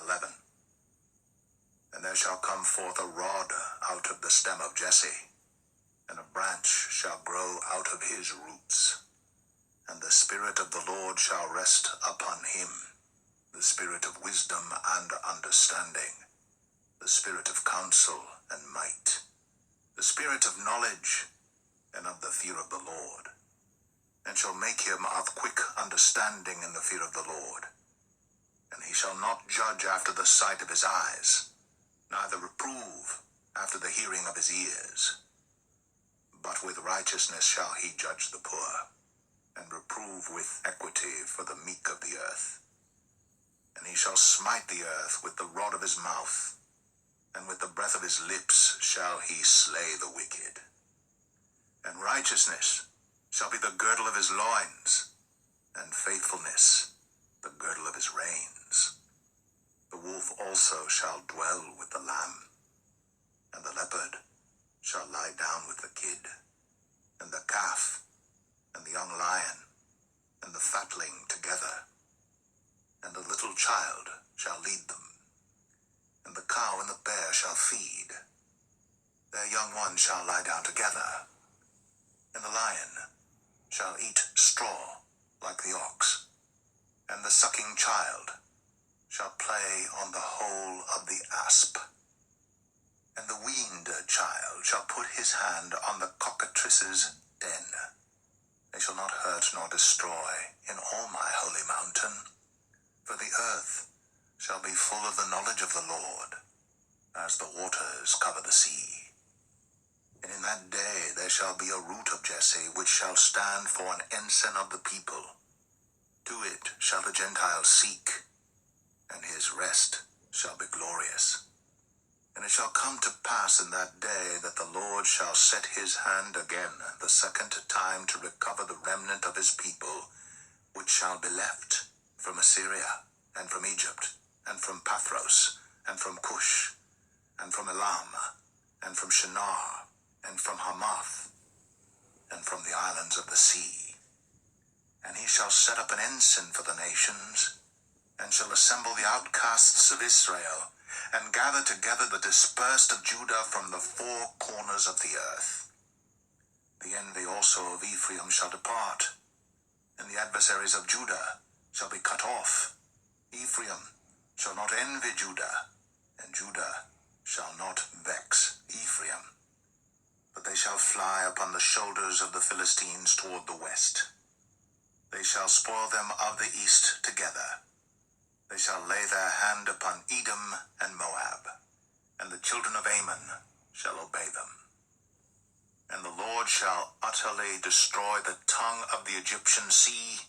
11. And there shall come forth a rod out of the stem of Jesse, and a branch shall grow out of his roots. And the Spirit of the Lord shall rest upon him, the Spirit of wisdom and understanding, the Spirit of counsel and might, the Spirit of knowledge and of the fear of the Lord, and shall make him of quick understanding in the fear of the Lord. And he shall not judge after the sight of his eyes, neither reprove after the hearing of his ears. But with righteousness shall he judge the poor, and reprove with equity for the meek of the earth. And he shall smite the earth with the rod of his mouth, and with the breath of his lips shall he slay the wicked. And righteousness shall be the girdle of his loins, and faithfulness the girdle of his reins. The wolf also shall dwell with the lamb, and the leopard shall lie down with the kid, and the calf, and the young lion, and the fatling together, and the little child shall lead them. And the cow and the bear shall feed, their young ones shall lie down together, and the lion shall eat straw like the ox, and the sucking child shall play on the hole of the asp, and the weaned child shall put his hand on the cockatrice's den. They shall not hurt nor destroy in all my holy mountain, for the earth shall be full of the knowledge of the Lord, as the waters cover the sea. And in that day there shall be a root of Jesse, which shall stand for an ensign of the people. To it shall the Gentiles seek, and his rest shall be glorious. And it shall come to pass in that day that the Lord shall set his hand again the second time to recover the remnant of his people, which shall be left from Assyria, and from Egypt, and from Pathros, and from Cush, and from Elam, and from Shinar, and from Hamath, and from the islands of the sea. And he shall set up an ensign for the nations, and shall assemble the outcasts of Israel, and gather together the dispersed of Judah from the four corners of the earth. The envy also of Ephraim shall depart, and the adversaries of Judah shall be cut off. Ephraim shall not envy Judah, and Judah shall not vex Ephraim. But they shall fly upon the shoulders of the Philistines toward the west. They shall spoil them of the east together. They shall lay their hand upon Edom and Moab, and the children of Ammon shall obey them. And the Lord shall utterly destroy the tongue of the Egyptian sea,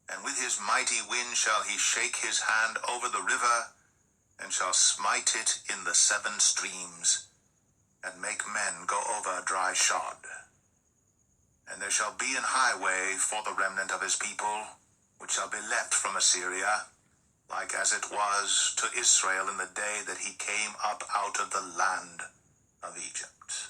and with his mighty wind shall he shake his hand over the river, and shall smite it in the 7 streams, and make men go over dry shod. And there shall be an highway for the remnant of his people, which shall be left from Assyria, like as it was to Israel in the day that he came up out of the land of Egypt.